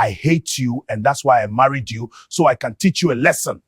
I hate you, and that's why I married you, so I can teach you a lesson.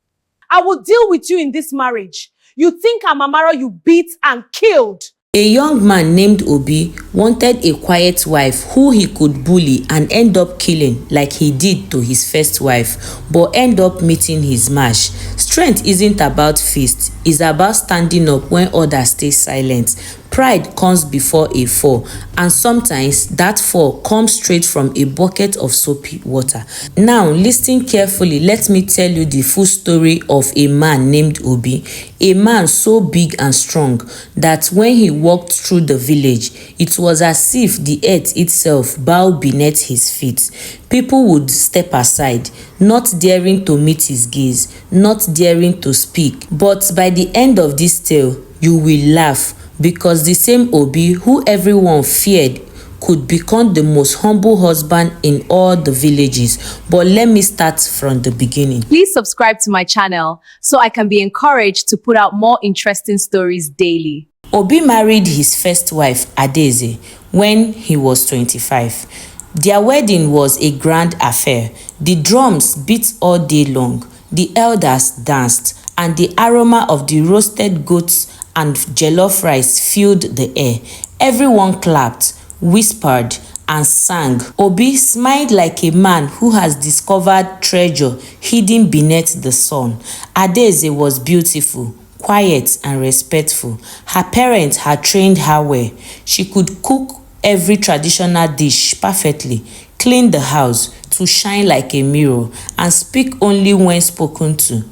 I will deal with you in this marriage. You think I'm Amara you beat and killed. A young man named Obi wanted a quiet wife who he could bully and end up killing like he did to his first wife, but end up meeting his match. Strength isn't about fist, it's about standing up when others stay silent. Pride comes before a fall, and sometimes that fall comes straight from a bucket of soapy water. Now listen carefully, let me tell you the full story of a man named Obi, a man so big and strong that when he walked through the village, it was as if the earth itself bowed beneath his feet. People would step aside, not daring to meet his gaze, not daring to speak. But by the end of this tale, you will laugh, because the same Obi who everyone feared could become the most humble husband in all the villages. But let me start from the beginning. Please subscribe to my channel so I can be encouraged to put out more interesting stories daily. Obi married his first wife, Adaeze, when he was 25. Their wedding was a grand affair. The drums beat all day long, the elders danced, and the aroma of the roasted goats and jollof rice filled the air. Everyone clapped, whispered, and sang. Obi smiled like a man who has discovered treasure hidden beneath the sun. Adaeze was beautiful, quiet, and respectful. Her parents had trained her well. She could cook every traditional dish perfectly, clean the house to shine like a mirror, and speak only when spoken to.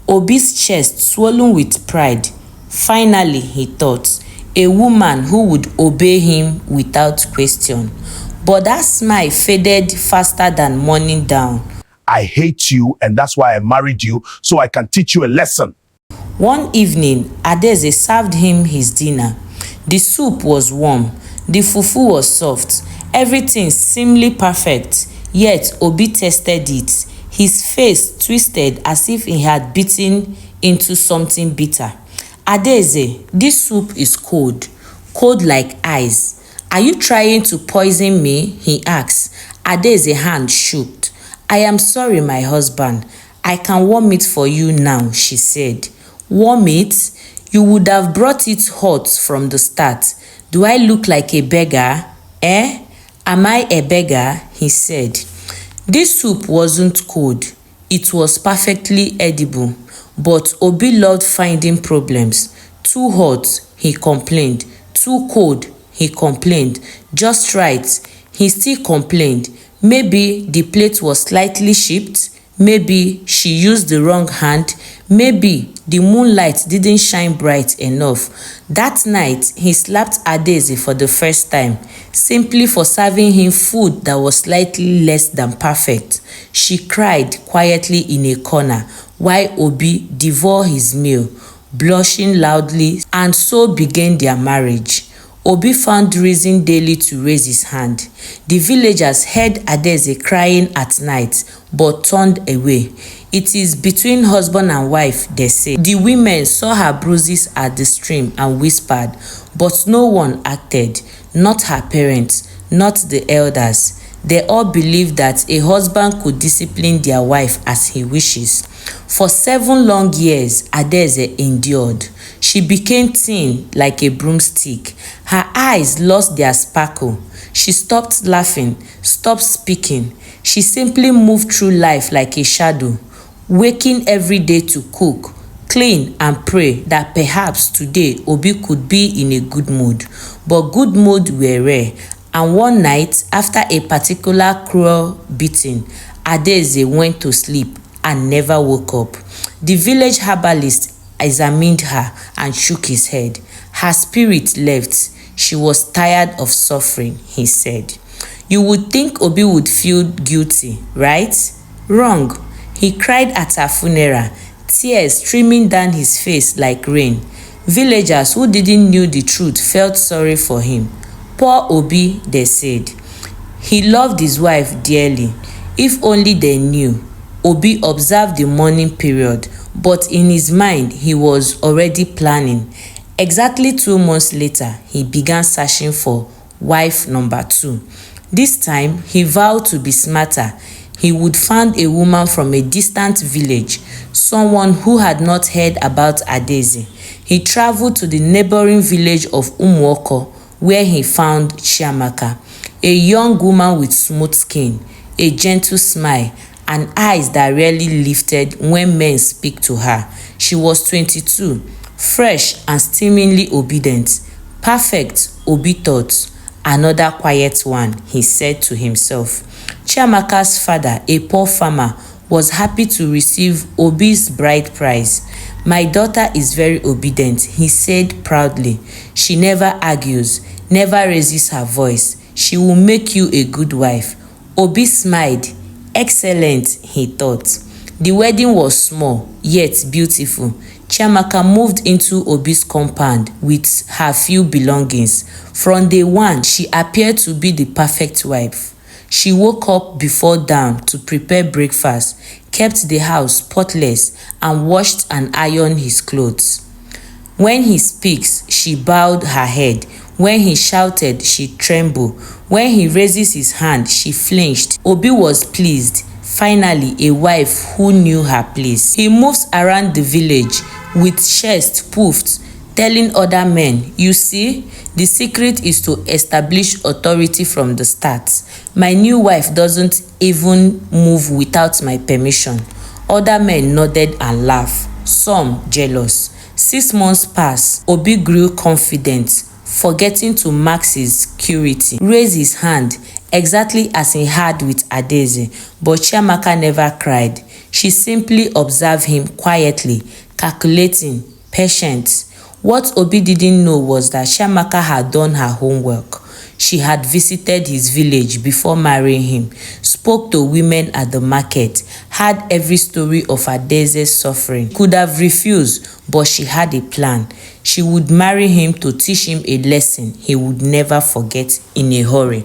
Obi's chest swollen with pride. Finally, he thought, a woman who would obey him without question. But that smile faded faster than morning dawn. I hate you, and that's why I married you, so I can teach you a lesson. One evening, Adaeze served him his dinner. The soup was warm, the fufu was soft, everything seemingly perfect, yet Obi tasted it. His face twisted as if he had bitten into something bitter. Adaeze, this soup is cold, cold like ice. Are you trying to poison me? He asked. Adaeze's hand shook. I am sorry, my husband. I can warm it for you now, she said. Warm it? You would have brought it hot from the start. Do I look like a beggar? Eh? Am I a beggar? He said. This soup wasn't cold. It was perfectly edible. But Obi loved finding problems. Too hot, he complained. Too cold, he complained. Just right, he still complained. Maybe the plate was slightly chipped. Maybe she used the wrong hand. Maybe the moonlight didn't shine bright enough. That night, he slapped Adaeze for the first time, simply for serving him food that was slightly less than perfect. She cried quietly in a corner, while Obi devoured his meal, blushing loudly, and so began their marriage. Obi found reason daily to raise his hand. The villagers heard Adaeze crying at night, but turned away. It is between husband and wife, they say. The women saw her bruises at the stream and whispered, but no one acted, not her parents, not the elders. They all believed that a husband could discipline their wife as he wishes. For 7 long years, Adaeze endured. She became thin like a broomstick. Her eyes lost their sparkle. She stopped laughing, stopped speaking. She simply moved through life like a shadow, waking every day to cook, clean, and pray that perhaps today Obi could be in a good mood. But good mood were rare. And one night, after a particular cruel beating, Adaeze went to sleep and never woke up. The village herbalist examined her and shook his head. Her spirit left. She was tired of suffering, he said. You would think Obi would feel guilty, right? Wrong. He cried at her funeral, tears streaming down his face like rain. Villagers who didn't know the truth felt sorry for him. Poor Obi, they said. He loved his wife dearly. If only they knew. Obi observed the mourning period, but in his mind, he was already planning. Exactly 2 months later, he began searching for wife number 2. This time, he vowed to be smarter. he would find a woman from a distant village, someone who had not heard about Adaeze. He traveled to the neighboring village of Umuoko, where he found Chiamaka, a young woman with smooth skin, a gentle smile, and eyes that rarely lifted when men speak to her. She was 22, fresh and seemingly obedient. Perfect, Obi thought. Another quiet one, he said to himself. Chiamaka's father, a poor farmer, was happy to receive Obi's bride price. My daughter is very obedient, he said proudly. She never argues, never raises her voice. She will make you a good wife. Obi smiled. Excellent, he thought. The wedding was small, yet beautiful. Chiamaka moved into Obi's compound with her few belongings. From day one, she appeared to be the perfect wife. She woke up before dawn to prepare breakfast, kept the house spotless, and washed and ironed his clothes. When he speaks, she bowed her head. When he shouted, she trembled. When he raises his hand, she flinched. Obi was pleased. Finally, a wife who knew her place. He moves around the village with chest puffed, telling other men, you see, the secret is to establish authority from the start. My new wife doesn't even move without my permission. Other men nodded and laughed, some jealous. 6 months passed. Obi grew confident, forgetting to mark his security. Raised his hand, exactly as he had with Adaeze, but Chiamaka never cried. She simply observed him quietly, calculating, patient. What Obi didn't know was that Chiamaka had done her homework. She had visited his village before marrying him, spoke to women at the market, had every story of Adaeze's suffering. Could have refused, but she had a plan. She would marry him to teach him a lesson he would never forget in a hurry.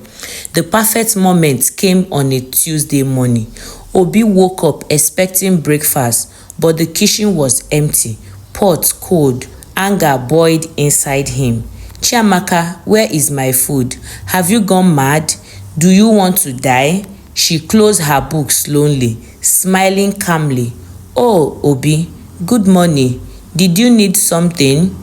The perfect moment came on a Tuesday morning. Obi woke up expecting breakfast, but the kitchen was empty, pot cold. Anger boiled inside him. Chiamaka, where is my food? Have you gone mad? Do you want to die? She closed her book slowly, smiling calmly. Oh, Obi, good morning. Did you need something?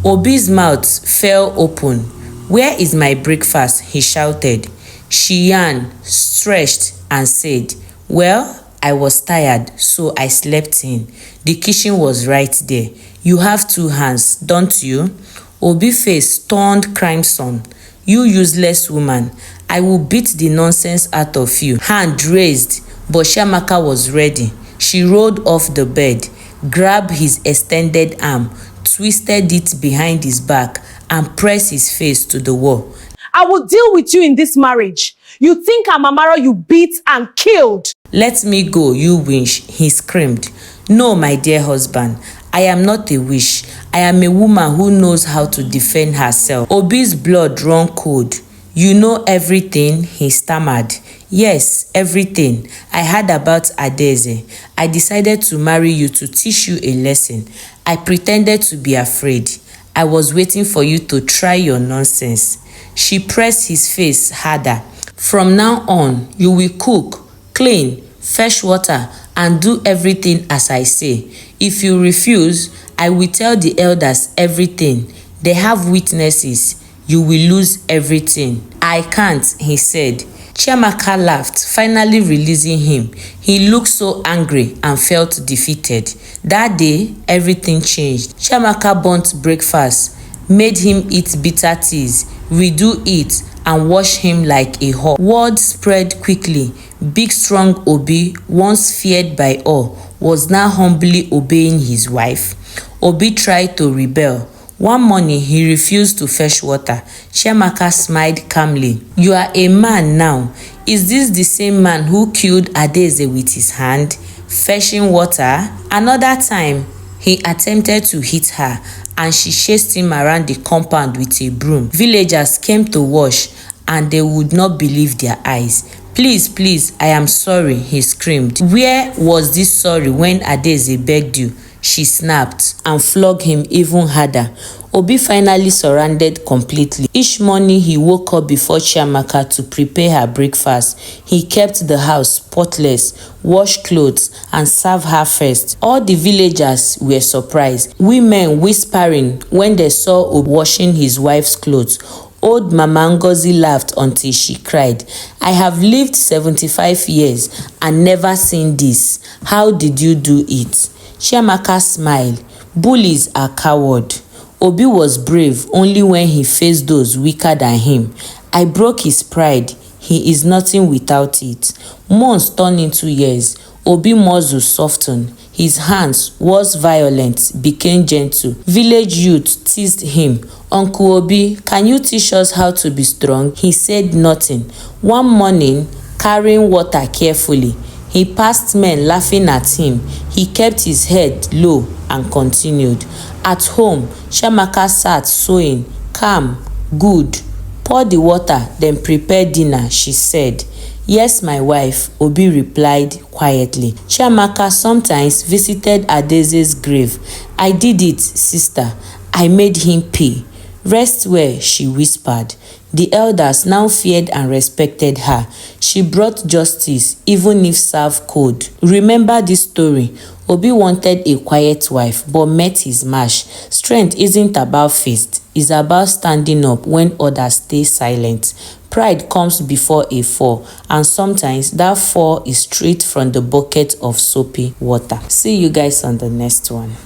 Obi's mouth fell open. Where is my breakfast? He shouted. She yawned, stretched, and said, well, I was tired, so I slept in. The kitchen was right there. You have 2 hands, don't you? Obi's face turned crimson. You useless woman. I will beat the nonsense out of you. Hand raised, but Chiamaka was ready. She rolled off the bed, grabbed his extended arm, twisted it behind his back, and pressed his face to the wall. I will deal with you in this marriage. You think I'm Amara you beat and killed. Let me go, you wench, he screamed. No, my dear husband, I am not a witch. I am a woman who knows how to defend herself. Obi's blood ran cold. You know everything, he stammered. Yes, everything. I heard about Adaeze. I decided to marry you to teach you a lesson. I pretended to be afraid. I was waiting for you to try your nonsense. She pressed his face harder. From now on, you will cook, clean, fetch water, and do everything as I say. If you refuse, I will tell the elders everything. They have witnesses. You will lose everything. I can't, he said. Chiamaka laughed, finally releasing him. He looked so angry and felt defeated. That day, everything changed. Chiamaka burnt breakfast, made him eat bitter teas, redo it, and wash him like a hawk. Word spread quickly. Big strong Obi, once feared by all, was now humbly obeying his wife. Obi tried to rebel. One morning, he refused to fetch water. Chiamaka smiled calmly. You are a man now. Is this the same man who killed Adaeze with his hand, fetching water? Another time, he attempted to hit her, and she chased him around the compound with a broom. Villagers came to watch, and they would not believe their eyes. Please, please, I am sorry, he screamed. Where was this sorry when Adaeze begged you? She snapped and flogged him even harder. Obi finally surrendered completely. Each morning he woke up before Chiamaka to prepare her breakfast. He kept the house spotless, washed clothes, and served her first. All the villagers were surprised, women whispering when they saw Obi washing his wife's clothes. Old Mama Ngozi laughed until she cried. I have lived 75 years and never seen this. How did you do it? Chiamaka smiled. Bullies are cowards. Obi was brave only when he faced those weaker than him. I broke his pride. He is nothing without it. Months turned into years. Obi muzzle softened. His hands, once violent, became gentle. Village youth teased him. Uncle Obi, can you teach us how to be strong? He said nothing. One morning, carrying water carefully, he passed men laughing at him. He kept his head low and continued. At home, Chiamaka sat sewing. Calm, good. Pour the water, then prepare dinner, she said. Yes, my wife, Obi replied quietly. Chiamaka sometimes visited Adeze's grave. I did it, sister. I made him pay. Rest well, she whispered. The elders now feared and respected her. She brought justice, even if served cold. Remember this story. Obi wanted a quiet wife, but met his match. Strength isn't about fist. It's about standing up when others stay silent. Pride comes before a fall, and sometimes that fall is straight from the bucket of soapy water. See you guys on the next one.